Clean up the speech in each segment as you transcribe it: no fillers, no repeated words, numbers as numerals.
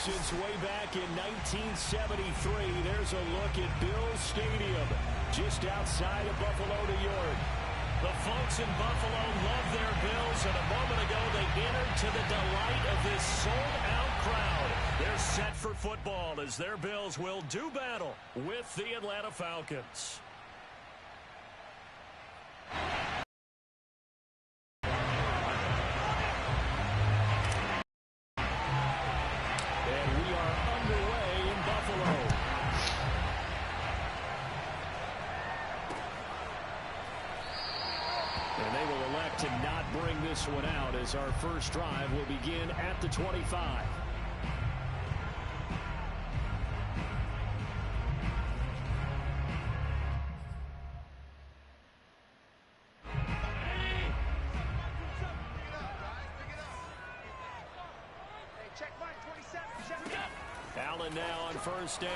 since way back in 1973. There's a look at Bills Stadium, just outside of Buffalo, New York. The folks in Buffalo love their Bills, and a moment ago they entered to the delight of this sold-out crowd. They're set for football as their Bills will do battle with the Atlanta Falcons. To not bring this one out as our first drive will begin at the 25. Allen now on first down.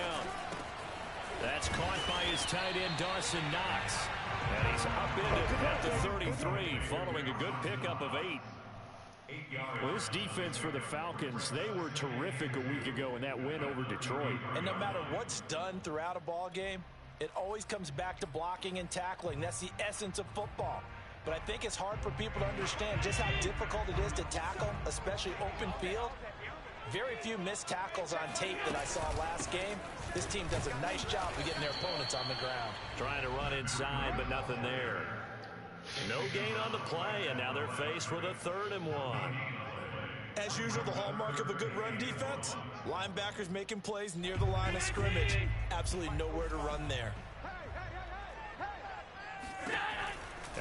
That's caught by his tight end, Dawson Knox. And he's upended at the 33, following a good pickup of 8. Well, this defense for the Falcons, they were terrific a week ago in that win over Detroit. And no matter what's done throughout a ball game, it always comes back to blocking and tackling. That's the essence of football. But I think it's hard for people to understand just how difficult it is to tackle, especially open field. Very few missed tackles on tape that I saw last game. This team does a nice job of getting their opponents on the ground. Trying to run inside, but nothing there. No gain on the play, and now they're faced with a 3rd and 1. As usual, the hallmark of a good run defense, linebackers making plays near the line of scrimmage. Absolutely nowhere to run there.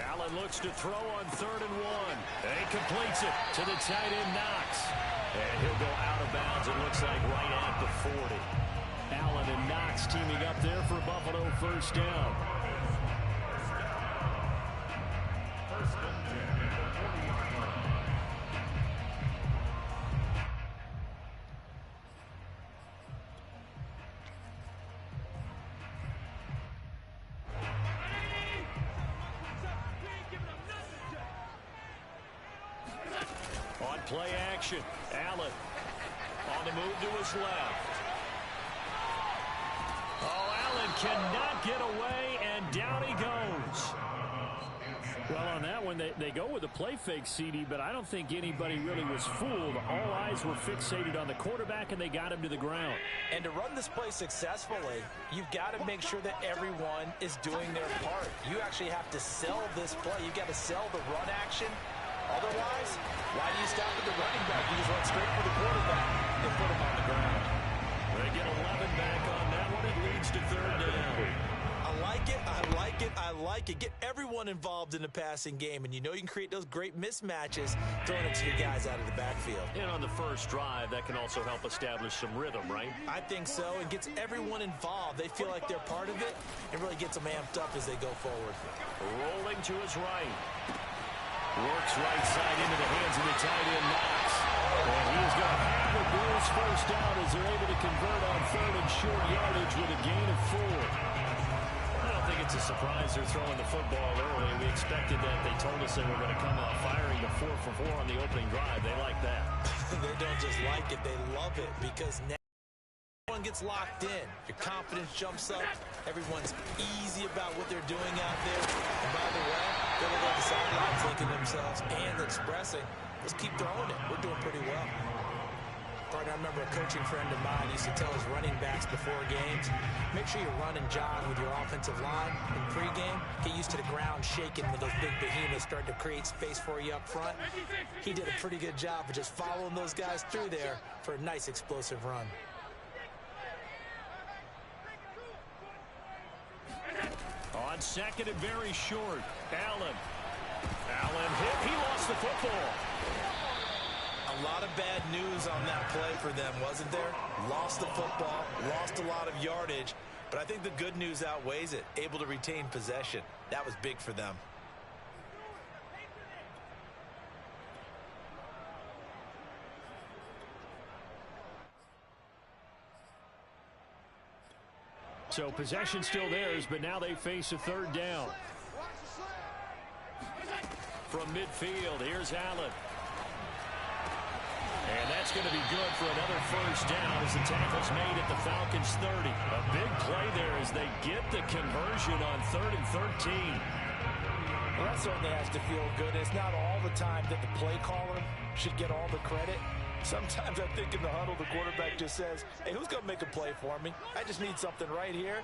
Allen looks to throw on 3rd and 1. And he completes it to the tight end, Knox. And he'll go out of bounds, it looks like, right at the 40. Allen and Knox teaming up there for Buffalo first down. On play action, Allen on the move to his left. Oh, Allen cannot get away, and down he goes. Well, on that one, they go with a play fake, CD, but I don't think anybody really was fooled. All eyes were fixated on the quarterback, and they got him to the ground. And to run this play successfully, you've got to make sure that everyone is doing their part. You actually have to sell this play. You've got to sell the run action. Otherwise, why do you stop at the running back? You just run straight for the quarterback and put him on the ground. They get 11 back on that one. It leads to 3rd down. I like it. I like it. I like it. Get everyone involved in the passing game, and you know you can create those great mismatches throwing it to your guys out of the backfield. And on the first drive, that can also help establish some rhythm, right? I think so. It gets everyone involved. They feel like they're part of it. It really gets them amped up as they go forward. Rolling to his right. Works right side into the hands of the tight end, Knox. And he's going to have the Bills first down as they're able to convert on 3rd and short yardage with a gain of 4. I don't think it's a surprise they're throwing the football early. We expected that. They told us they were going to come out firing the 4 for 4 on the opening drive. They like that. They don't just like it. They love it because now everyone gets locked in. Your confidence jumps up. Everyone's easy about what they're doing out there. And by the way, they're looking at the sidelines thinking themselves and expressing, let's keep throwing it. We're doing pretty well. I remember a coaching friend of mine used to tell his running backs before games, make sure you run and jog with your offensive line in pregame. Get used to the ground shaking when those big behemoths start to create space for you up front. He did a pretty good job of just following those guys through there for a nice explosive run. On 2nd and very short, Allen hit. He lost the football. A lot of bad news on that play for them, wasn't there? Lost the football, lost a lot of yardage, but I think the good news outweighs it. Able to retain possession. That was big for them. So possession still theirs, but now they face a 3rd down. From midfield, here's Allen. And that's going to be good for another first down as the tackle's made at the Falcons' 30. A big play there as they get the conversion on 3rd and 13. Well, that certainly has to feel good. It's not all the time that the play caller should get all the credit. Sometimes I think in the huddle, the quarterback just says, hey, who's going to make a play for me? I just need something right here.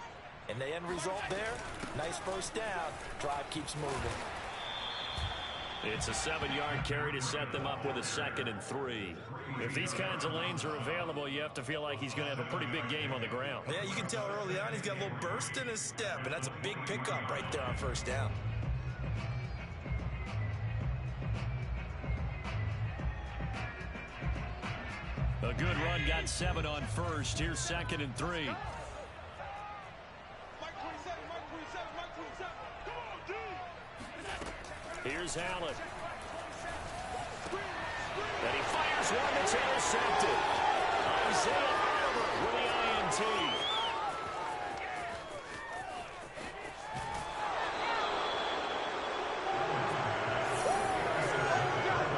And the end result there, nice first down. Drive keeps moving. It's a 7-yard carry to set them up with a 2nd and 3. If these kinds of lanes are available, you have to feel like he's going to have a pretty big game on the ground. Yeah, you can tell early on he's got a little burst in his step, and that's a big pickup right there on first down. A good run got 7 on first. Here's 2nd and 3. Here's Allen. And he fires one that's intercepted. Isaiah Oliver with the INT.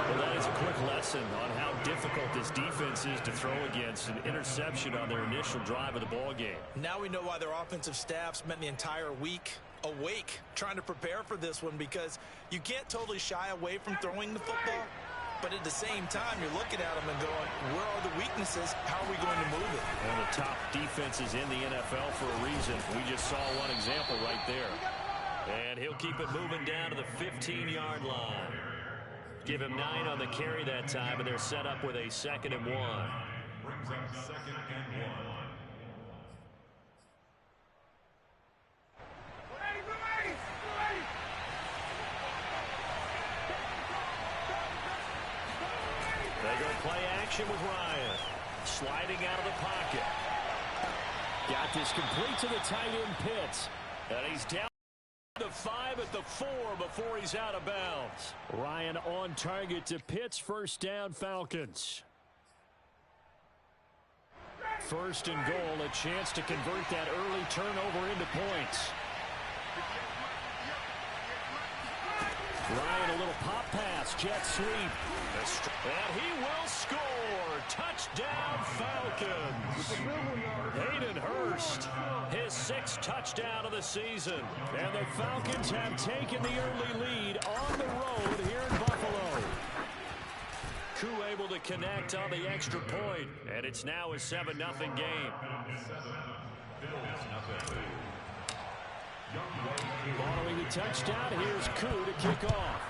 Well, that is a quick lesson on how difficult this defense is to throw against. An interception on their initial drive of the ball game. Now we know why their offensive staff spent the entire week awake trying to prepare for this one, because you can't totally shy away from throwing the football, but at the same time you're looking at them and going, where are the weaknesses? How are we going to move it? One of the top defenses in the NFL for a reason. We just saw one example right there. And he'll keep it moving down to the 15-yard line. Give him 9 on the carry that time, and they're set up with a 2nd and 1. Brings up 2nd and 1. They go play action with Ryan. Sliding out of the pocket. Got this complete to the tight end Pitts. And he's down to 5 at the 4 before he's out of bounds. Ryan on target to Pitts. First down, Falcons. 1st and goal, a chance to convert that early turnover into points. Ryan, a little pop pass, jet sweep. And he will score. Touchdown, Falcons. Hayden Hurst, his 6th touchdown of the season. And the Falcons have taken the early lead on the road here in Buffalo. Koo able to connect on the extra point. And it's now a 7-0 game. Following the touchdown, here's Koo to kick off.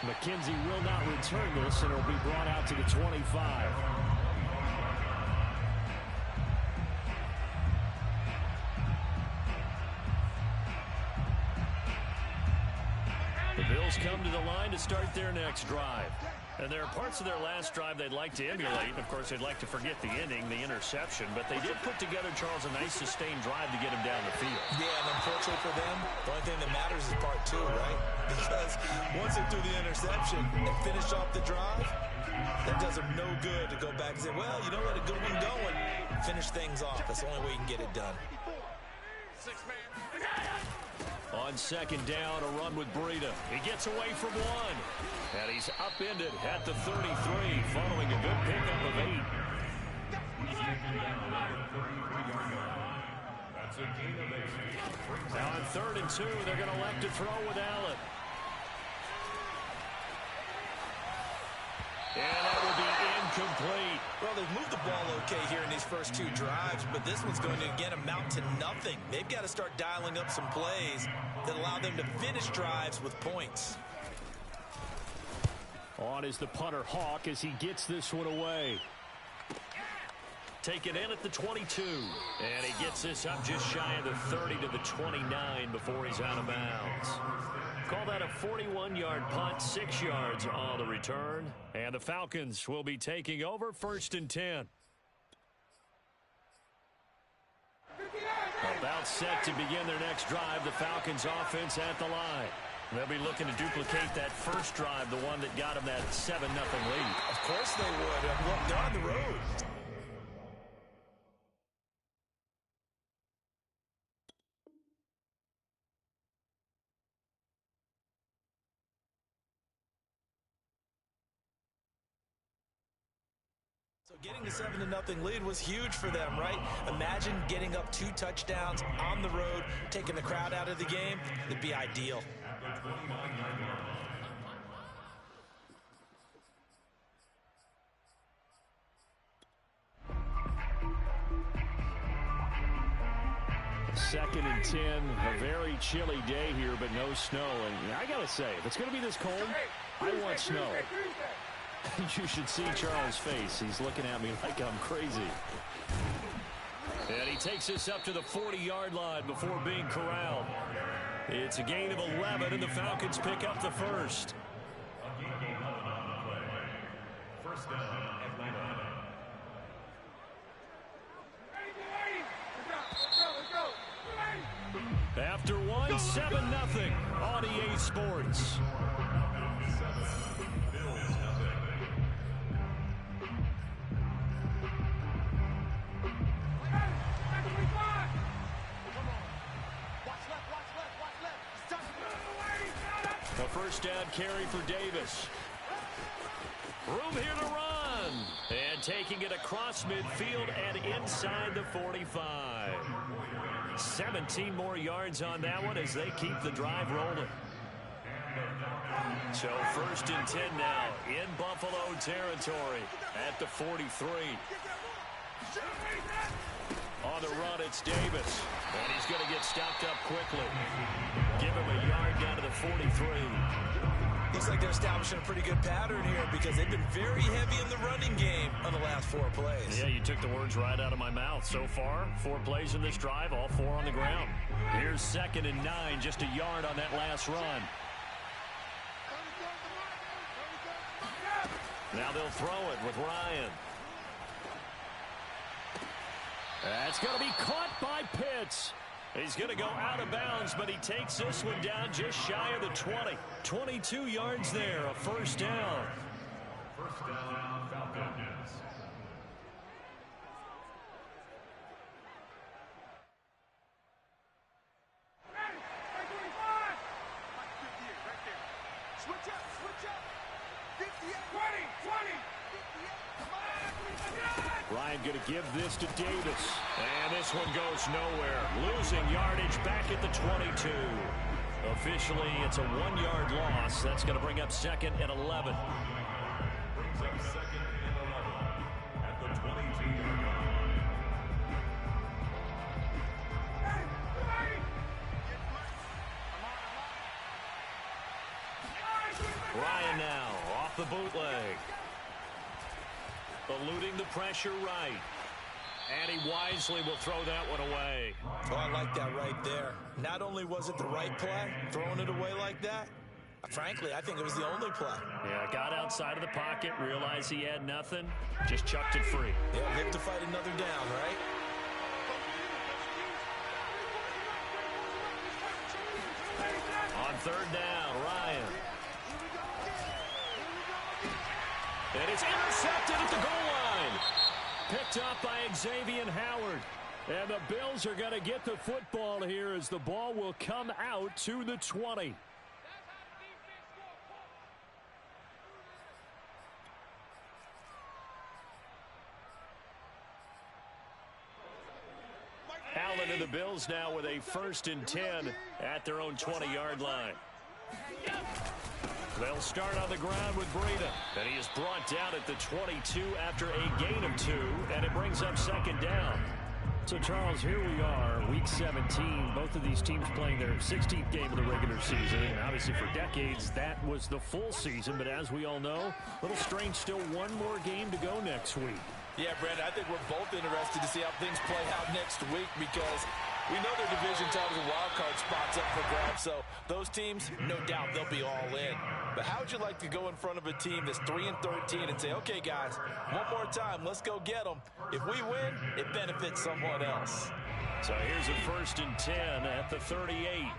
McKenzie will not return this, and it'll be brought out to the 25. The Bills come to the line to start their next drive. And there are parts of their last drive they'd like to emulate. Of course, they'd like to forget the ending, the interception. But they did put together, Charles, a nice sustained drive to get him down the field. Yeah, and unfortunately for them, the only thing that matters is part 2, right? Because once they threw the interception and finished off the drive, that does them no good to go back and say, well, you know what, a good one going. Finish things off. That's the only way you can get it done. On 2nd down, a run with Breida. He gets away from 1. And he's upended at the 33, following a good pickup of 8. Now on 3rd and 2, they're going to elect to throw with Allen. And that will be incomplete. Well, they've moved the ball okay here in these first 2 drives, but this one's going to, again, amount to nothing. They've got to start dialing up some plays that allow them to finish drives with points. On is the punter, Hawk, as he gets this one away. Taken in at the 22. And he gets this up just shy of the 30 to the 29 before he's out of bounds. Call that a 41-yard punt, 6 yards on the return. And the Falcons will be taking over 1st and 10. About set to begin their next drive, the Falcons offense at the line. They'll be looking to duplicate that first drive, the one that got them that 7-0 lead. Of course they would. Look, they're on the road. So getting the 7-0 lead was huge for them, right? Imagine getting up 2 touchdowns on the road, taking the crowd out of the game. It'd be ideal. Second and 10, a very chilly day here, but no snow. And I got to say, if it's going to be this cold, I want snow. You should see Charles' face. He's looking at me like I'm crazy. And he takes us up to the 40-yard line before being corralled. It's a gain of 11, and the Falcons pick up the first. First down, Atlanta. After one, 7-0 on EA Sports. A first down carry for Davis. Room here to run. And taking it across midfield and inside the 45. 17 more yards on that one as they keep the drive rolling. So first and 10 now in Buffalo territory at the 43. On the run, it's Davis. And he's going to get stopped up quickly. Give him a yard down to the 43. Looks like they're establishing a pretty good pattern here because they've been very heavy in the running game on the last 4 plays. Yeah, you took the words right out of my mouth. So far, 4 plays in this drive, all 4 on the ground. Here's 2nd and 9, just a yard on that last run. Now they'll throw it with Ryan. That's going to be caught by Pitts. He's going to go out of bounds, but he takes this one down just shy of the 20. 22 yards there, a first down. First down, Falcons. Switch up, switch up. 58, 20, 20. Ryan going to give this to Davis. And this one goes nowhere. Losing yardage back at the 22. Officially, it's a 1-yard loss. That's going to bring up 2nd and 11. Brings up 2nd and 11 at the 22-yard line. Ryan now off the bootleg. Eluding the pressure right. And he wisely will throw that one away. Oh, I like that right there. Not only was it the right play, throwing it away like that, frankly, I think it was the only play. Yeah, got outside of the pocket, realized he had nothing, just chucked it free. Yeah, live to fight another down, right? On 3rd down, Ryan. And it's intercepted at the goal line. Picked up by Xavier Howard. And the Bills are going to get the football here as the ball will come out to the 20. Allen and the Bills now with a 1st and 10 at their own 20-yard line. They'll start on the ground with Breida. And he is brought down at the 22 after a gain of 2, and it brings up 2nd down. So, Charles, here we are, Week 17. Both of these teams playing their 16th game of the regular season. And obviously, for decades, that was the full season. But as we all know, a little strange, still one more game to go next week. Yeah, Brandon, I think we're both interested to see how things play out next week because we know their division titles and wild card spots up for grabs. So those teams, no doubt, they'll be all in. But how would you like to go in front of a team that's 3-13 and say, okay, guys, one more time, let's go get them. If we win, it benefits someone else. So here's a 1st and 10 at the 38.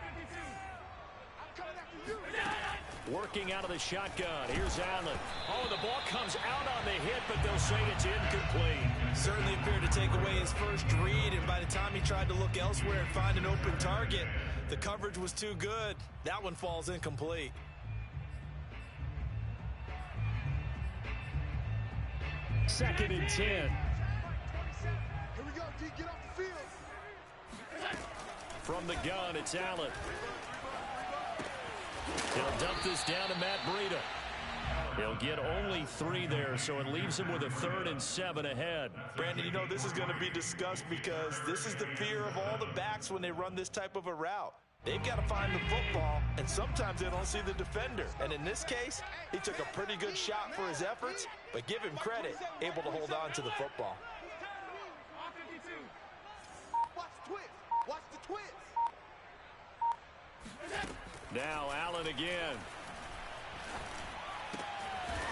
Working out of the shotgun. Here's Allen. Oh, the ball comes out on the hit, but they'll say it's incomplete. Certainly appeared to take away his first read, and by the time he tried to look elsewhere and find an open target, the coverage was too good. That one falls incomplete. 2nd and 10. Here we go, D. Get off the field. From the gun, it's Allen. He'll dump this down to Matt Breida. He'll get only 3 there, so it leaves him with a 3rd and 7 ahead. Brandon, you know this is going to be discussed because this is the fear of all the backs when they run this type of a route. They've got to find the football, and sometimes they don't see the defender. And in this case, he took a pretty good shot for his efforts, but give him credit, able to hold on to the football. Watch the twist. Watch the twist. Now Allen again.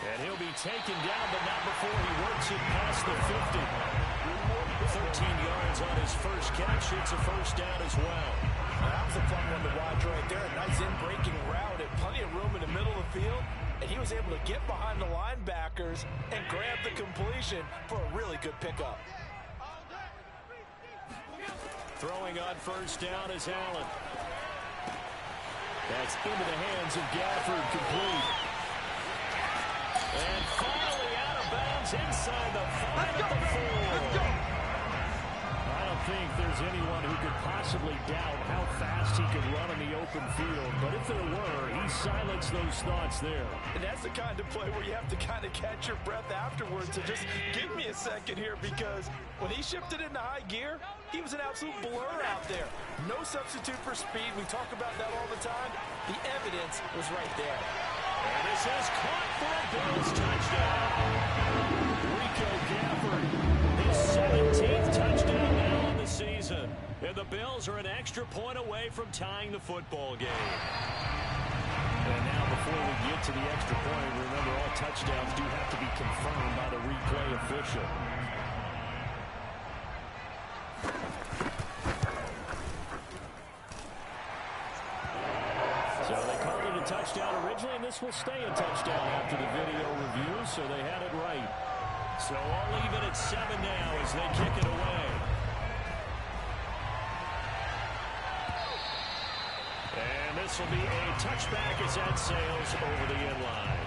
And he'll be taken down, but not before he works it past the 50. 13 yards on his first catch. It's a first down as well. That was a fun one to watch right there. A nice in-breaking route and plenty of room in the middle of the field. And he was able to get behind the linebackers and grab the completion for a really good pickup. Throwing on first down is Allen. That's into the hands of Gafford, complete. And finally out of bounds inside the 5 at the 4. I don't think there's anyone who could possibly doubt how fast he could run in the open field. But if there were, he silenced those thoughts there. And that's the kind of play where you have to kind of catch your breath afterwards. So just give me a second here, because when he shifted into high gear, he was an absolute blur out there. No substitute for speed. We talk about that all the time. The evidence was right there. And this is caught for a Bills touchdown. Rico Gafford, his 17th touchdown now in the season. And the Bills are an extra point away from tying the football game. And now before we get to the extra point, remember all touchdowns do have to be confirmed by the replay official. So they called it a touchdown originally, and this will stay a touchdown after the video review, so they had it right. So I'll leave it at 7 now as they kick it away. And this will be a touchback as that sails over the end line.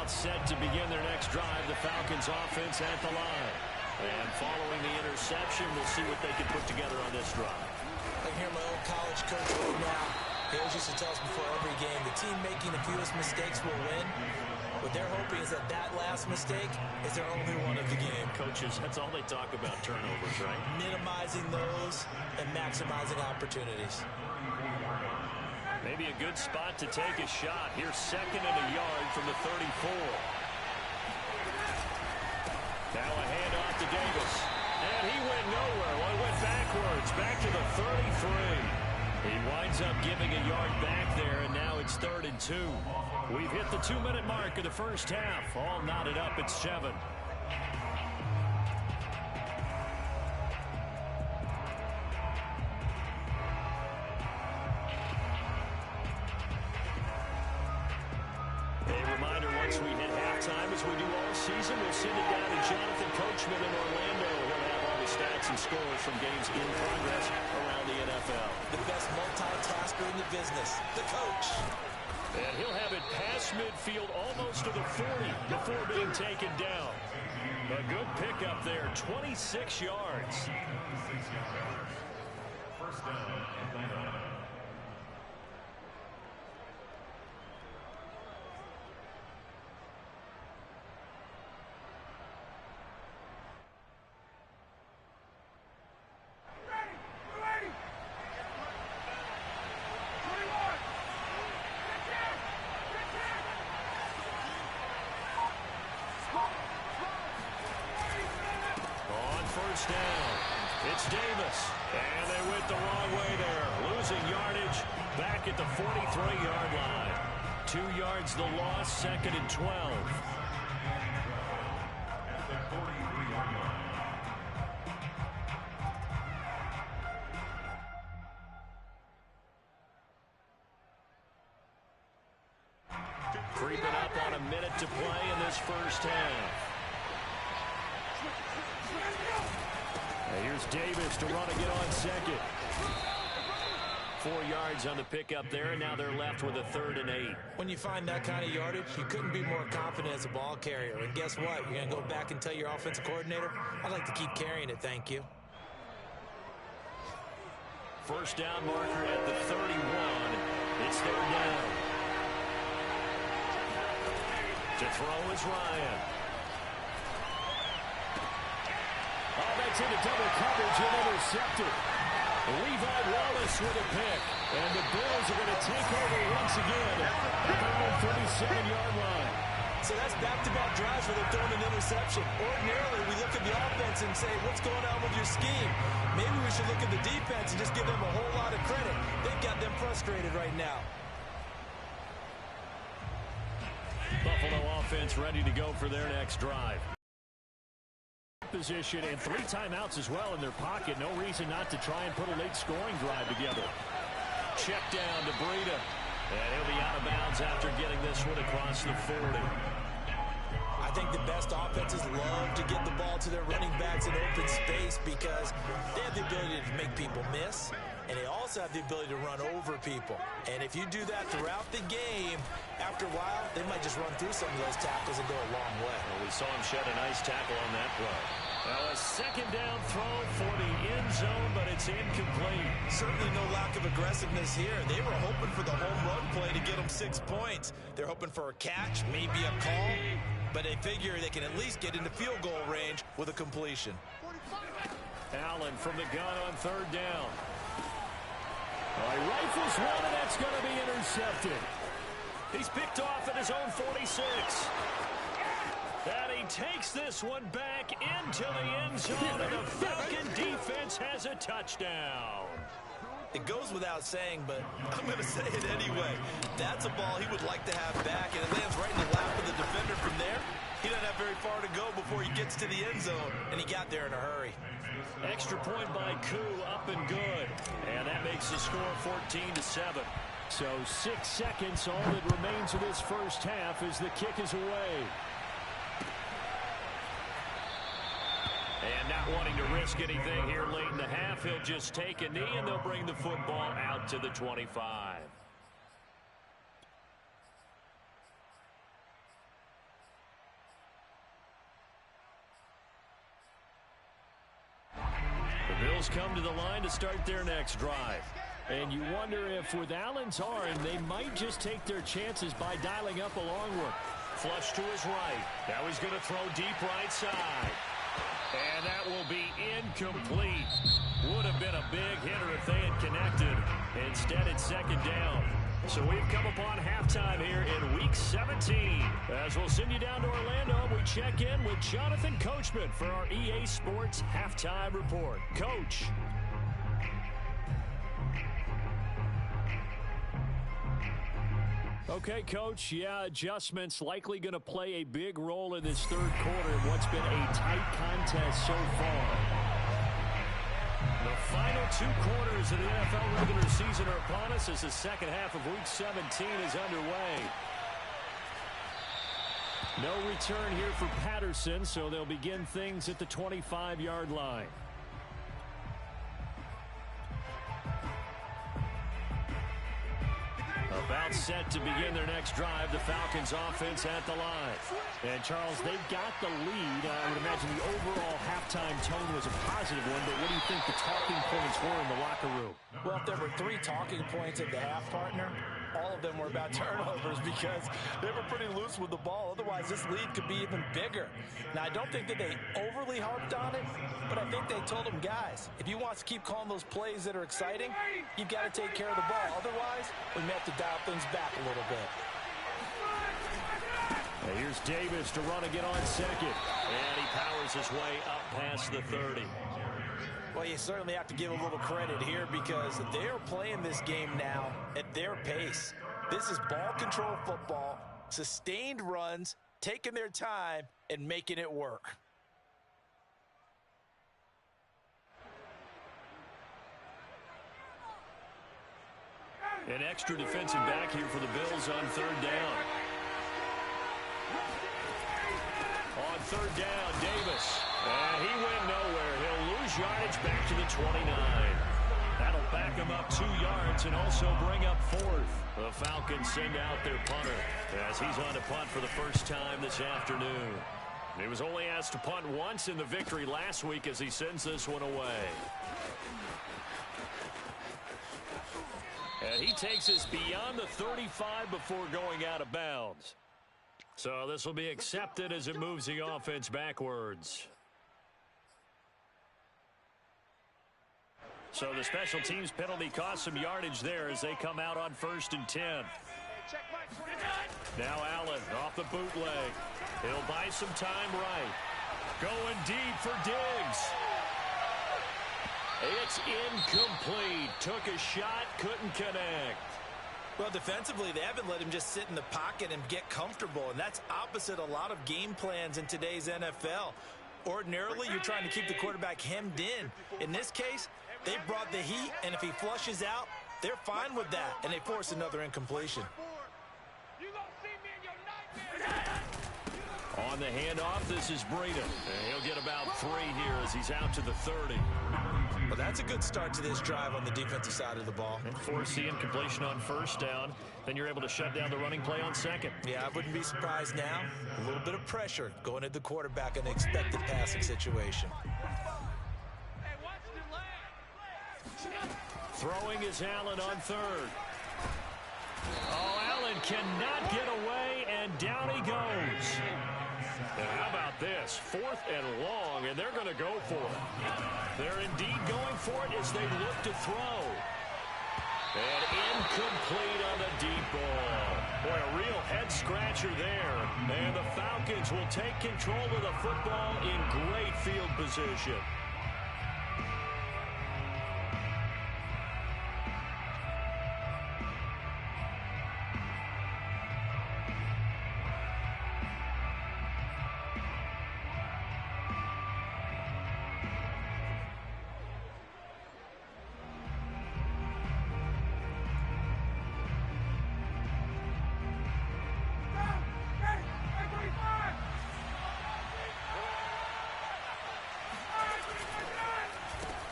Set to begin their next drive, the Falcons offense at the line. And following the interception, we'll see what they can put together on this drive. I hear my old college coach right now. He always used to tell us before every game, the team making the fewest mistakes will win. What they're hoping is that that last mistake is their only one of the game. Coaches, that's all they talk about, turnovers, right? Minimizing those and maximizing opportunities. Maybe a good spot to take a shot. Here's 2nd and a yard from the 34. Now a handoff to Davis. And he went nowhere. Well, he went backwards, back to the 33. He winds up giving a yard back there, and now it's 3rd and 2. We've hit the 2-minute mark of the first half. All knotted up at 7. Once we hit halftime, as we do all season, we'll send it down to Jonathan Coachman in Orlando. He'll have all the stats and scores from games in progress around the NFL. The best multitasker in the business, the coach. And he'll have it past midfield almost to the 40 before being taken down. A good pickup there, 26 yards. First down, Atlanta. Down. It's Davis. And they went the wrong way there. Losing yardage back at the 43-yard line. 2 yards the loss, 2nd and 12. At the 43-yard line. Creeping up on a minute to play in this first half. And here's Davis to run again on second. 4 yards on the pickup there, and now they're left with a 3rd and 8. When you find that kind of yardage, you couldn't be more confident as a ball carrier. And guess what? You're going to go back and tell your offensive coordinator, I'd like to keep carrying it, thank you. First down marker at the 31. It's 3rd down. To throw is Ryan. Oh, that's into double coverage and intercepted. Levi Wallace with a pick. And the Bills are going to take over once again at their own 37-yard line. So that's back-to-back drives where they're throwing an interception. Ordinarily, we look at the offense and say, what's going on with your scheme? Maybe we should look at the defense and just give them a whole lot of credit. They've got them frustrated right now. Buffalo offense ready to go for their next drive. Position and 3 timeouts as well in their pocket. No reason not to try and put a late scoring drive together. Check down to Breida. And he'll be out of bounds after getting this one across the 40. I think the best offenses love to get the ball to their running backs in open space because they have the ability to make people miss, and they also have the ability to run over people. And if you do that throughout the game, after a while, they might just run through some of those tackles and go a long way. Well, we saw him shed a nice tackle on that play. Now a 2nd down throw for the end zone, but it's incomplete. Certainly no lack of aggressiveness here. They were hoping for the home run play to get them 6 points. They're hoping for a catch, maybe a call, but they figure they can at least get into field goal range with a completion. Allen from the gun on 3rd down. He rifles one, and that's going to be intercepted. He's picked off at his own 46. And he takes this one back into the end zone, and the Falcon defense has a touchdown. It goes without saying, but I'm going to say it anyway. That's a ball he would like to have back, and it lands right in the lap of the defender from there. He doesn't have very far to go before he gets to the end zone, and he got there in a hurry. Extra point by Koo, up and good. And that makes the score 14-7. So 6 seconds, all that remains of this first half as the kick is away. And not wanting to risk anything here late in the half, he'll just take a knee, and they'll bring the football out to the 25. The Bills come to the line to start their next drive. And you wonder if with Allen's arm, they might just take their chances by dialing up a long one. Flush to his right. Now he's going to throw deep right side. And that will be incomplete. Would have been a big hitter if they had connected. Instead, it's 2nd down. So we've come upon halftime here in Week 17. As we'll send you down to Orlando, we check in with Jonathan Coachman for our EA Sports Halftime Report. Coach. Okay, Coach, yeah, adjustments likely going to play a big role in this 3rd quarter in what's been a tight contest so far. The final 2 quarters of the NFL regular season are upon us as the second half of Week 17 is underway. No return here for Patterson, so they'll begin things at the 25-yard line. About set to begin their next drive, the Falcons offense at the line. And Charles, they've got the lead. I would imagine the overall halftime tone was a positive one, but what do you think the talking points were in the locker room? Well, if there were 3 talking points at the half, partner, all of them were about turnovers because they were pretty loose with the ball. Otherwise, this lead could be even bigger. Now, I don't think that they overly harped on it, but I think they told them, guys, if you want to keep calling those plays that are exciting, you've got to take care of the ball. Otherwise, we may have to dial things back a little bit. And here's Davis to run again on 2nd. And he powers his way up past the 30. Well, you certainly have to give a little credit here because they're playing this game now at their pace. This is ball control football, sustained runs, taking their time, and making it work. An extra defensive back here for the Bills on 3rd down. On 3rd down, Davis. And he went nowhere. He'll lose his yardage back to the 29. That'll back him up 2 yards and also bring up 4th. The Falcons send out their punter as he's on to punt for the first time this afternoon. He was only asked to punt once in the victory last week as he sends this one away. And he takes us beyond the 35 before going out of bounds. So this will be accepted as it moves the offense backwards. So the special teams penalty cost some yardage there as they come out on 1st and 10. Now Allen off the bootleg. He'll buy some time right. Going deep for Diggs. It's incomplete. Took a shot, couldn't connect. Well, defensively, they haven't let him just sit in the pocket and get comfortable, and that's opposite a lot of game plans in today's NFL. Ordinarily, you're trying to keep the quarterback hemmed in. In this case, they brought the heat, and if he flushes out, they're fine with that, and they force another incompletion. On the handoff, this is Breida. And he'll get about 3 here as he's out to the 30. Well, that's a good start to this drive on the defensive side of the ball. And force the incompletion on 1st down. Then you're able to shut down the running play on 2nd. Yeah, I wouldn't be surprised now. A little bit of pressure going at the quarterback in an expected passing situation. Throwing is Allen on 3rd. Oh, Allen cannot get away, and down he goes. And how about this? 4th and long, and they're going to go for it. They're indeed going for it as they look to throw. And incomplete on the deep ball. Boy, a real head-scratcher there. And the Falcons will take control of the football in great field position.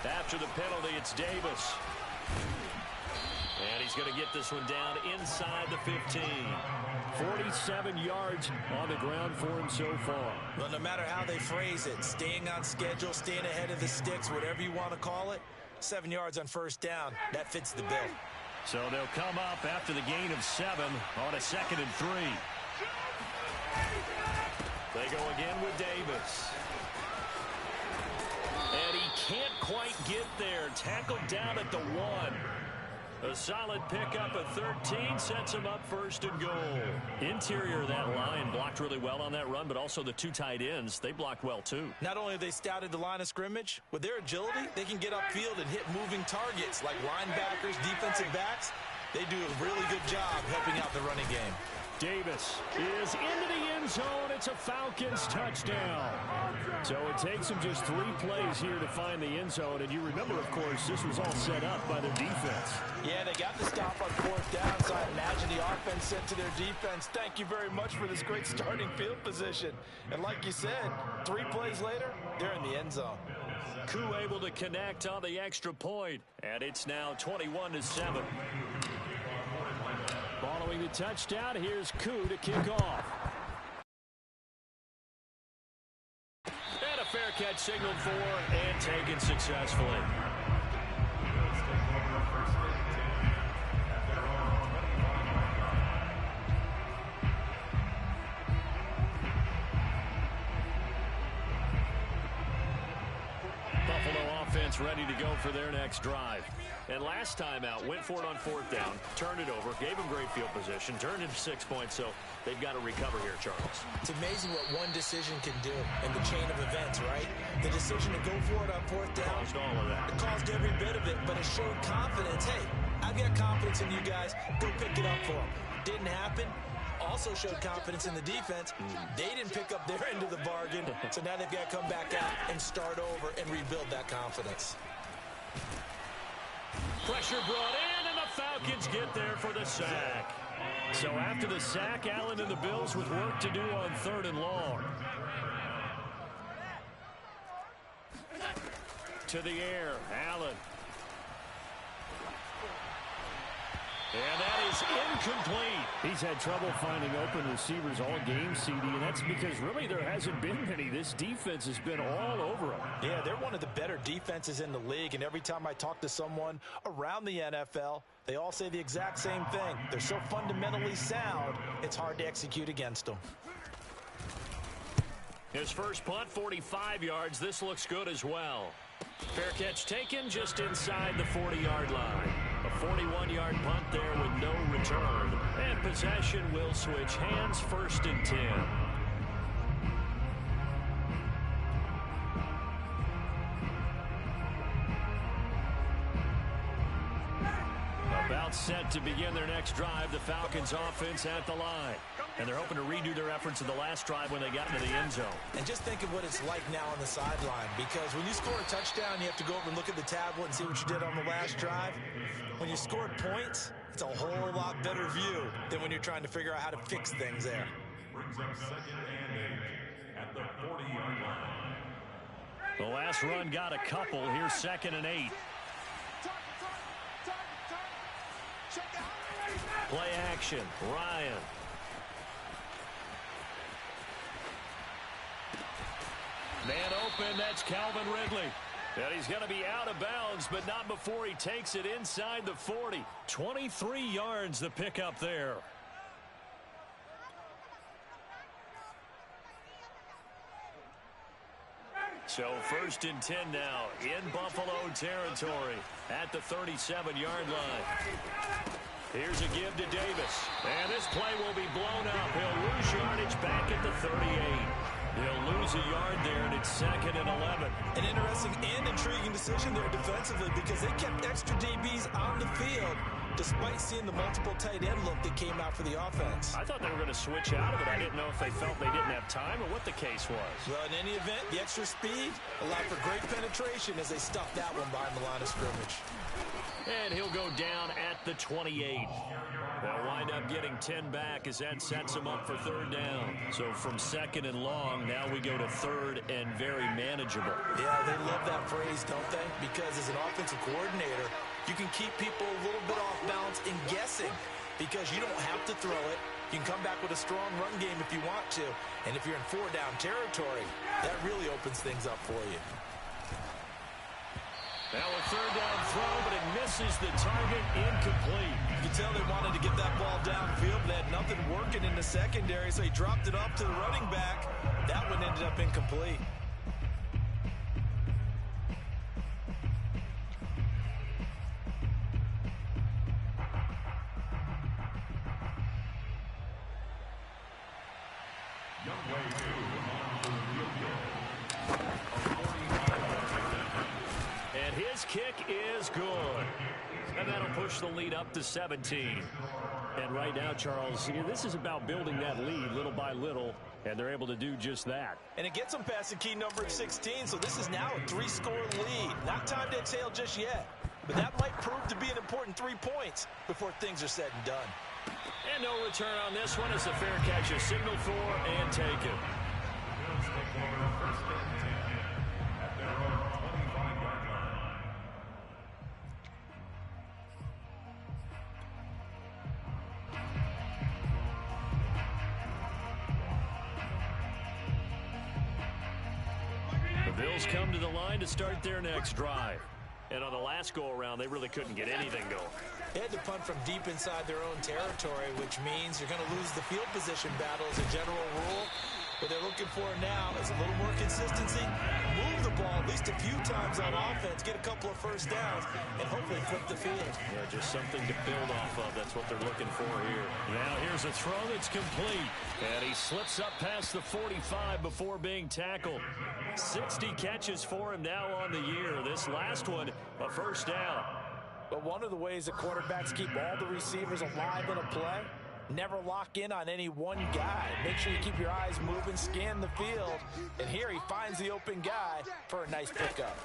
After the penalty, it's Davis. And he's going to get this one down inside the 15. 47 yards on the ground for him so far. Well, no matter how they phrase it, staying on schedule, staying ahead of the sticks, whatever you want to call it, 7 yards on 1st down, that fits the bill. So they'll come up after the gain of 7 on a 2nd and 3. They go again with Davis. And he can't quite get there. Tackled down at the 1. A solid pickup at 13 sets him up 1st and goal. Interior of that line blocked really well on that run, but also the 2 tight ends, they blocked well too. Not only have they scouted the line of scrimmage, with their agility, they can get upfield and hit moving targets like linebackers, defensive backs. They do a really good job helping out the running game. Davis is into the end zone. It's a Falcons touchdown. So it takes them just 3 plays here to find the end zone. And you remember, of course, this was all set up by their defense. Yeah, they got the stop on 4th down, so I imagine the offense said to their defense, thank you very much for this great starting field position. And like you said, 3 plays later, they're in the end zone. Koo able to connect on the extra point. And it's now 21-7. Following the touchdown, here's Koo to kick off. And a fair catch signaled for and taken successfully. Buffalo offense ready to go for their next drive. And last time out, went for it on 4th down, turned it over, gave them great field position, turned into 6 points, so they've got to recover here, Charles. It's amazing what one decision can do in the chain of events, right? The decision to go for it on 4th down. Caused all of that. It caused every bit of it, but it showed confidence. Hey, I've got confidence in you guys. Go pick it up for them. Didn't happen. Also showed confidence in the defense. They didn't pick up their end of the bargain, so now they've got to come back out and start over and rebuild that confidence. Pressure brought in, and the Falcons get there for the sack. So after the sack, Allen and the Bills with work to do on 3rd and long. to the air. Allen. And that is incomplete. He's had trouble finding open receivers all game, CD, and that's because really there hasn't been many. This defense has been all over him. Yeah, they're one of the better defenses in the league, and every time I talk to someone around the NFL, they all say the exact same thing. They're so fundamentally sound, it's hard to execute against them. His first punt, 45 yards. This looks good as well. Fair catch taken just inside the 40-yard line. A 41-yard punt there with no return. And possession will switch hands, 1st and 10. About set to begin their next drive. The Falcons offense at the line. And they're hoping to redo their efforts in the last drive when they got into the end zone. And just think of what it's like now on the sideline, because when you score a touchdown, you have to go over and look at the tablet and see what you did on the last drive. When you score points, it's a whole lot better view than when you're trying to figure out how to fix things there. Brings up 2nd and 8 at the 40-yard line. The last run got a couple. Here's 2nd and 8. Play action. Ryan. Man open, that's Calvin Ridley. And he's going to be out of bounds, but not before he takes it inside the 40. 23 yards the pickup there. So 1st and 10 now in Buffalo territory at the 37-yard line. Here's a give to Davis. And this play will be blown up. He'll lose yardage back at the 38. He'll lose a yard there, and it's 2nd and 11. An interesting and intriguing decision there defensively, because they kept extra DBs on the field despite seeing the multiple tight end look that came out for the offense. I thought they were going to switch out of it. I didn't know if they felt they didn't have time or what the case was. Well, in any event, the extra speed allowed for great penetration as they stuffed that one behind the line of scrimmage. And he'll go down at the 28. They'll wind up getting 10 back as that sets him up for 3rd down. So from 2nd and long, now we go to 3rd and very manageable. Yeah, they love that phrase, don't they? Because as an offensive coordinator, you can keep people a little bit off balance in guessing, because you don't have to throw it. You can come back with a strong run game if you want to. And if you're in 4-down territory, that really opens things up for you. Now a 3rd down throw, but it misses the target, incomplete. You can tell they wanted to get that ball downfield, but they had nothing working in the secondary, so he dropped it off to the running back. That one ended up incomplete. And his kick is good. And that'll push the lead up to 17. And right now, Charles, this is about building that lead little by little, and they're able to do just that. And it gets them past the key number of 16, so this is now a 3-score lead. Not time to exhale just yet, but that might prove to be an important 3 points before things are said and done. And no return on this one as the fair catch is signaled for and taken. The Bills come to the line to start their next drive. And on the last go-around, they really couldn't get anything going. They had to punt from deep inside their own territory, which means you're going to lose the field position battle as a general rule. What they're looking for now is a little more consistency, move the ball at least a few times on offense, get a couple of first downs, and hopefully flip the field. Yeah, just something to build off of. That's what they're looking for here. Now here's a throw that's complete. And he slips up past the 45 before being tackled. 60 catches for him now on the year. This last one, a first down. But one of the ways that quarterbacks keep all the receivers alive in a play, never lock in on any one guy. Make sure you keep your eyes moving, scan the field. And here he finds the open guy for a nice pickup.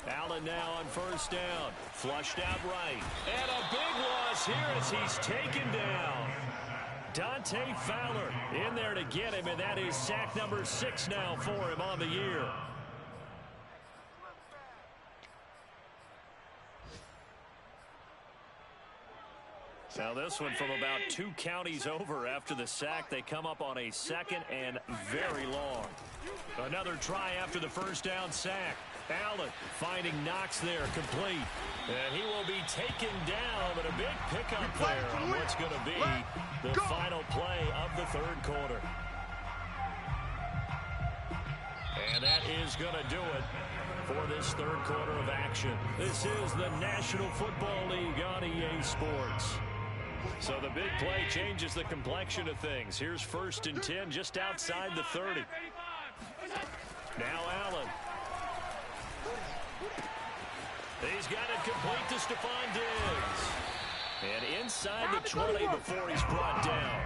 Allen now on first down. Flushed out right. And a big loss here as he's taken down. Dante Fowler in there to get him, and that is sack number 6 now for him on the year. Now this one from about 2 counties over after the sack. They come up on a 2nd and very long. Another try after the first down sack. Allen finding Knox there, complete. And he will be taken down, but a big pickup there on what's going to be the final play of the 3rd quarter. And that is going to do it for this 3rd quarter of action. This is the National Football League on EA Sports. So the big play changes the complexion of things. Here's 1st and 10 just outside the 30. Now Allen. He's got it complete to Stephon Diggs. And inside the 20 before he's brought down.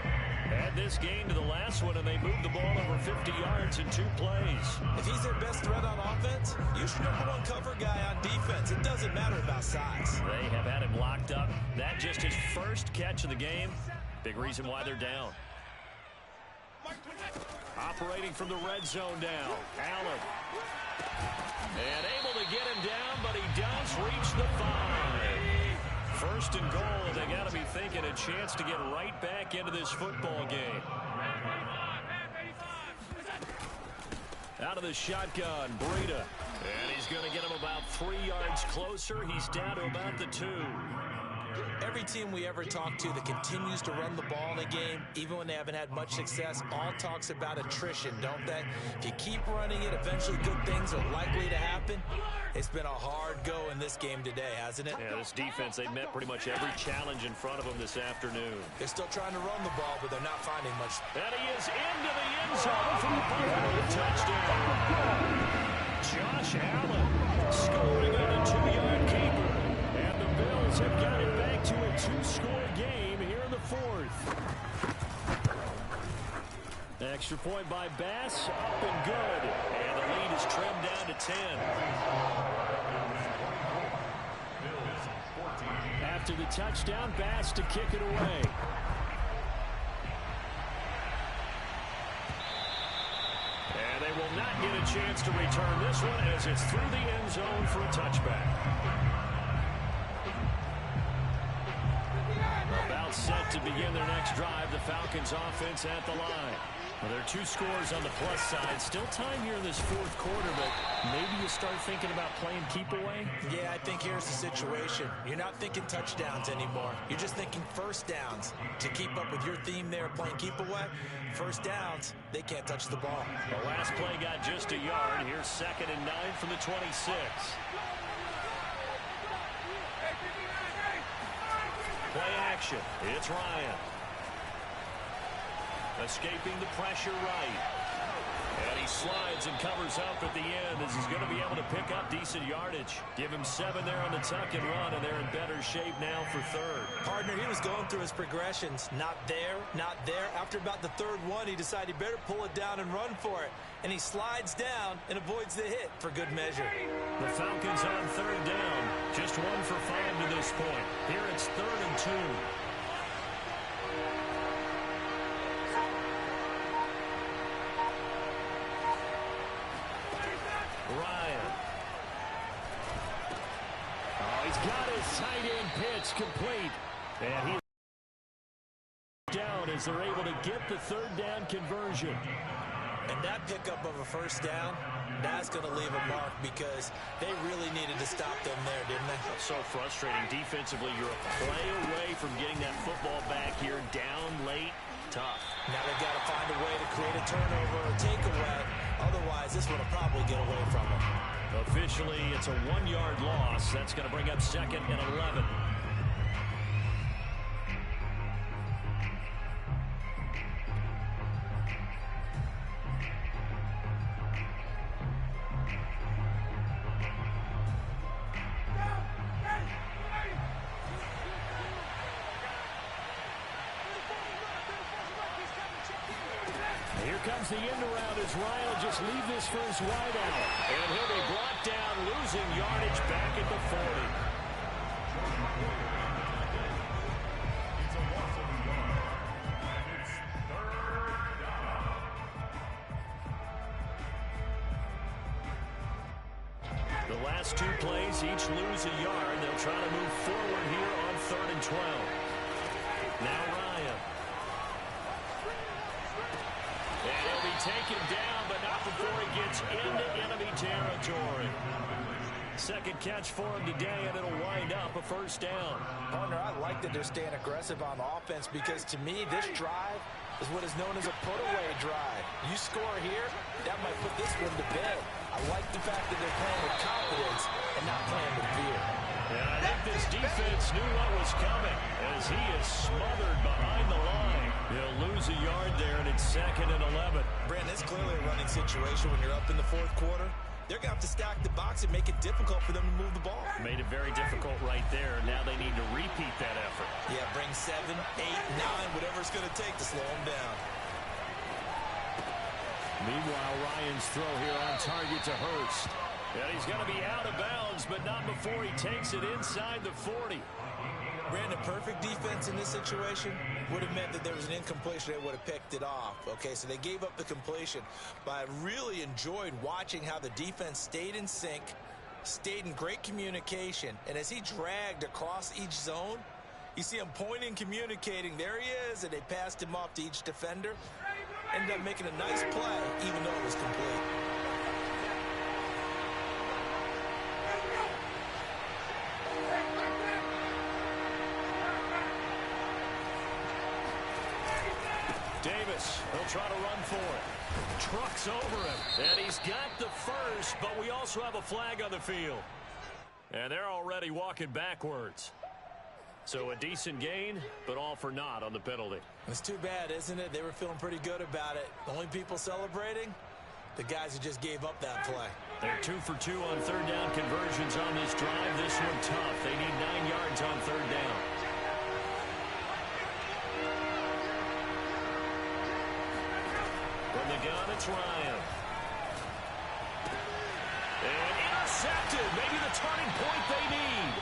Add this gain to the last one, and they moved the ball over 50 yards in 2 plays. If he's their best threat on offense, use your #1 cover guy on defense. It doesn't matter about size. They have had him locked up. That just his first catch of the game. Big reason why they're down. Operating from the red zone now. Allen. And able to get him down, but he does reach the 5. 1st and goal, and they got to be thinking a chance to get right back into this football game. Out of the shotgun, Breida. And he's going to get him about 3 yards closer. He's down to about the 2. Every team we ever talk to that continues to run the ball in a game, even when they haven't had much success, all talks about attrition, don't they? If you keep running it, eventually good things are likely to happen. It's been a hard go in this game today, hasn't it? Yeah, this defense, they've met pretty much every challenge in front of them this afternoon. They're still trying to run the ball, but they're not finding much. And he is into the end zone for the Buffalo touchdown. Josh Allen scoring on a 2-yard keeper. And the Bills have got it back to a 2-score game here in the 4th. Extra point by Bass, up and good. And the lead is trimmed down to 10. After the touchdown, Bass to kick it away. And they will not get a chance to return this one as it's through the end zone for a touchback. About set to begin their next drive. The Falcons offense at the line. Well, there are 2 scores on the plus side. Still time here in this 4th quarter, but maybe you start thinking about playing keep away? Yeah, I think here's the situation. You're not thinking touchdowns anymore. You're just thinking 1st downs. To keep up with your theme there, playing keep away, 1st downs, they can't touch the ball. The last play got just a yard. Here's 2nd and 9 from the 26. Play action. It's Ryan. Escaping the pressure right. And he slides and covers up at the end as he's going to be able to pick up decent yardage. Give him 7 there on the tuck and run, and they're in better shape now for 3rd. Partner, he was going through his progressions. Not there, not there. After about the 3rd one, he decided he better pull it down and run for it. And he slides down and avoids the hit for good measure. The Falcons on 3rd down. Just 1 for 5 to this point. Here it's 3rd and 2. Ryan. Oh, he's got his tight end pitch complete. And he's down as they're able to get the 3rd down conversion. And that pickup of a 1st down, that's going to leave a mark because they really needed to stop them there, didn't they? So frustrating. Defensively, you're a play away from getting that football back here. Down late, tough. Now they've got to find a way to create a turnover or takeaway. Otherwise, this one will probably get away from them. Officially, it's a 1-yard loss. That's going to bring up 2nd and 11. Here comes the end around as Ryan will just leave this for his wide out. And he'll be brought down, losing yardage back at the 40. It's a loss of a yard. And it's 3rd down. The last 2 plays each lose a yard. They'll try to move forward here on 3rd and 12. Now Ryan. And he'll be taken down, but not before he gets into enemy territory. Second catch for him today, and it'll wind up a first down. Partner, I like that they're staying aggressive on offense because, to me, this drive is what is known as a put-away drive. You score here, that might put this one to bed. I like the fact that they're playing with confidence and not playing with fear. And I think this defense knew what was coming as he is smothered behind the line. He'll lose a yard there, and it's 2nd and 11. Brandon, it's clearly a running situation when you're up in the fourth quarter. They're going to have to stack the box and make it difficult for them to move the ball. Made it very difficult right there. Now they need to repeat that effort. Yeah, bring 7, 8, 9, whatever it's going to take to slow them down. Meanwhile, Ryan's throw here on target to Hurst. And he's going to be out of bounds, but not before he takes it inside the 40. Brandon, perfect defense in this situation would have meant that there was an incompletion. They would have picked it off. Okay, so they gave up the completion. But I really enjoyed watching how the defense stayed in sync, stayed in great communication. And as he dragged across each zone, you see him pointing, communicating. There he is, and they passed him off to each defender. Ended up making a nice play, even though it was complete. Davis, he'll try to run for it. Trucks over him. And he's got the first, but we also have a flag on the field. And they're already walking backwards. So a decent gain, but all for naught on the penalty. It's too bad, isn't it? They were feeling pretty good about it. The only people celebrating, the guys who just gave up that play. They're 2 for 2 on third down conversions on this drive. This one tough. They need 9 yards on third down. From the gun, it's Ryan. And intercepted. Maybe the turning point they need.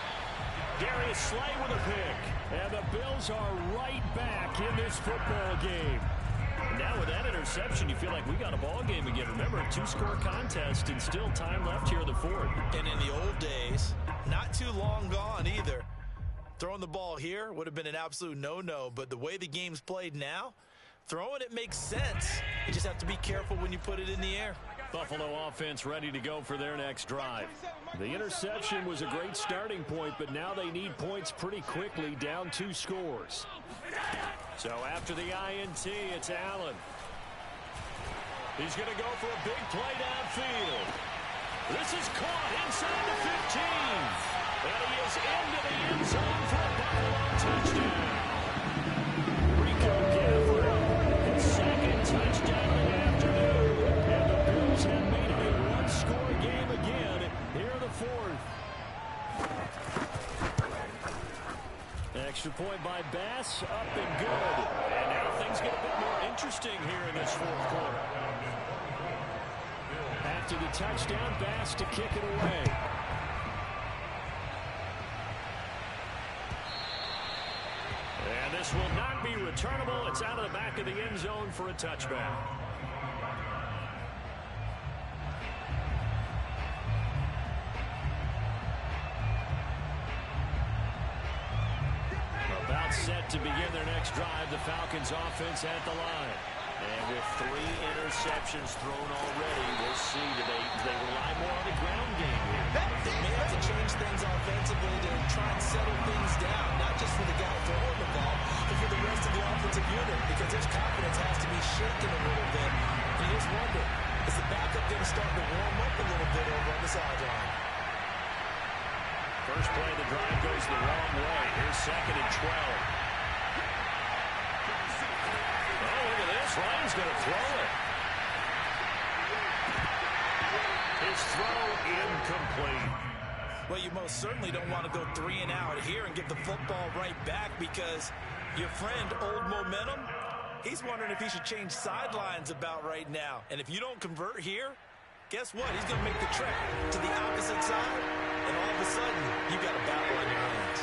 Darius Slay with a pick. And the Bills are right back in this football game. And now with that interception, you feel like we got a ball game again. Remember, a 2-score contest and still time left here in the fourth. And in the old days, not too long gone either, throwing the ball here would have been an absolute no-no. But the way the game's played now, throwing it makes sense. You just have to be careful when you put it in the air. Buffalo offense ready to go for their next drive. The interception was a great starting point, but now they need points pretty quickly, down 2 scores. So after the INT, it's Allen. He's going to go for a big play downfield. This is caught inside the 15. And he is into the end zone for a Buffalo touchdown. Rico Gafford, his second touchdown of the afternoon. And the Bills have made it a one-score game again here in the fourth. Extra point by Bass, up and good. And now things get a bit more interesting here in this fourth quarter. After the touchdown, Bass to kick it away. And this will not be returnable. It's out of the back of the end zone for a touchback. About set to begin their next drive, the Falcons offense at the line. And with 3 interceptions thrown already, we'll see today they rely more on the ground game here. They may have to change things offensively to try and settle things down, not just for the guy throwing the ball, but for the rest of the offensive unit, because his confidence has to be shaken a little bit. And you just wonder, is the backup going to start to warm up a little bit over on the sideline? First play of the drive goes the wrong way. Here's 2nd and 12. Oh, look at this. Ryan's going to throw it. His throw incomplete. Well, you most certainly don't want to go 3 and out here and give the football right back, because your friend, Old Momentum, he's wondering if he should change sidelines about right now. And if you don't convert here, guess what? He's going to make the trek to the opposite side, and all of a sudden, you got a battle on your hands.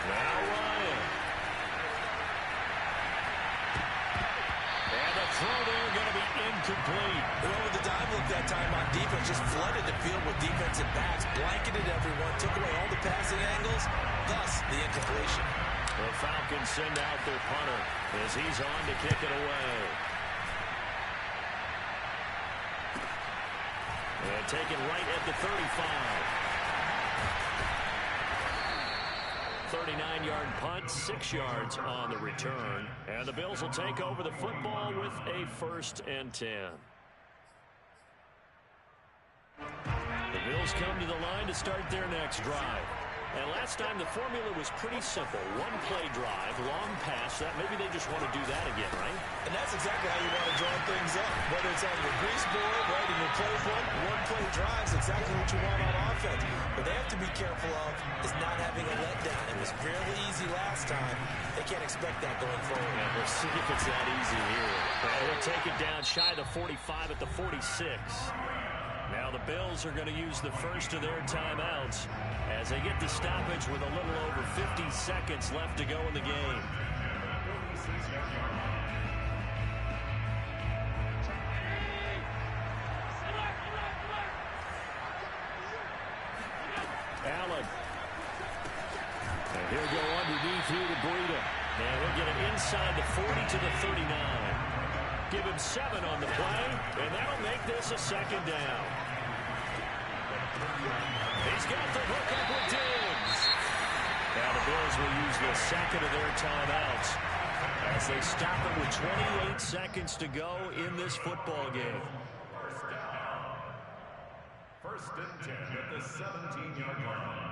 Now Ryan. And the throw there going to be incomplete. Well, with the dive look that time on defense, just flooded the field with defensive backs, blanketed everyone, took away all the passing angles, thus the incompletion. The Falcons send out their punter as he's on to kick it away. And taken right at the 35. 39-yard punt, 6 yards on the return. And the Bills will take over the football with a 1st and 10. The Bills come to the line to start their next drive. And last time the formula was pretty simple. One play drive, long pass. That maybe they just want to do that again, right? And that's exactly how you want to draw things up. Whether it's on your grease board, right, in your playbook, one play drives exactly what you want on offense. What they have to be careful of is not having a letdown. It was fairly easy last time. They can't expect that going forward. Yeah, we'll see if it's that easy here. They'll take it down shy of the 45 at the 46. Now the Bills are going to use the first of their timeouts as they get the stoppage with a little over 50 seconds left to go in the game. Allen. And he'll go underneath here to Breida. And he'll get it inside the 40 to the 39. Give him 7 on the play, and that'll make this a 2nd down. He's got the hook up with Diggs. Now the Bills will use the 2nd of their timeouts as they stop it with 28 seconds to go in this football game. 1st and 10 at the 17-yard line.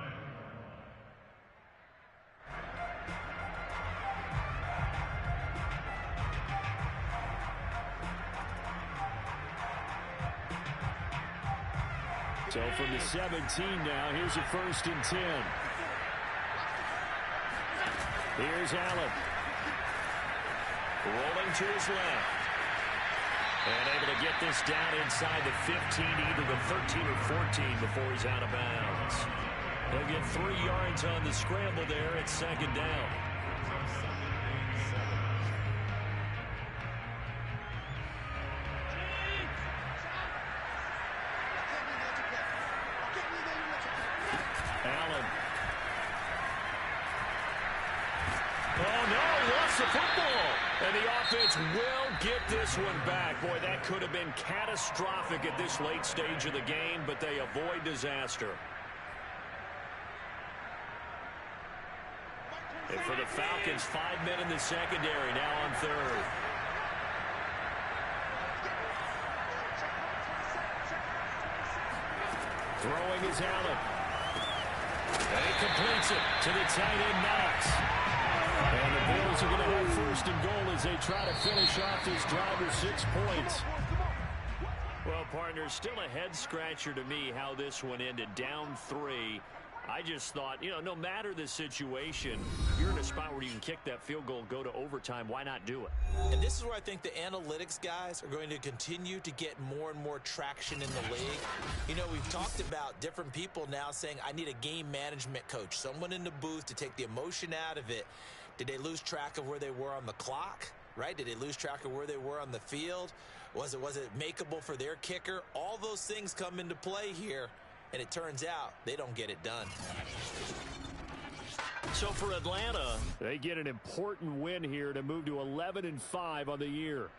So from the 17 now, here's a 1st and 10. Here's Allen. Rolling to his left. And able to get this down inside the 15, either the 13 or 14 before he's out of bounds. He'll get 3 yards on the scramble there at 2nd down. Allen. Oh, no, he lost the football. And the offense will get this one back. Boy, that could have been catastrophic at this late stage of the game, but they avoid disaster. And for the Falcons, 5 men in the secondary, now on 3rd. Throwing is Allen. And he completes it to the tight end, Knox. And the Bills are going to have 1st and goal as they try to finish off this drive with 6 points. Well, partner, still a head-scratcher to me how this one ended. Down 3. I just thought, no matter the situation, you're in a spot where you can kick that field goal, go to overtime. Why not do it? And this is where I think the analytics guys are going to continue to get more and more traction in the league. We've talked about different people now saying, I need a game management coach, someone in the booth to take the emotion out of it. Did they lose track of where they were on the clock? Right? Did they lose track of where they were on the field? Was it makeable for their kicker? All those things come into play here. And it turns out they don't get it done. So for Atlanta, they get an important win here to move to 11-5 on the year.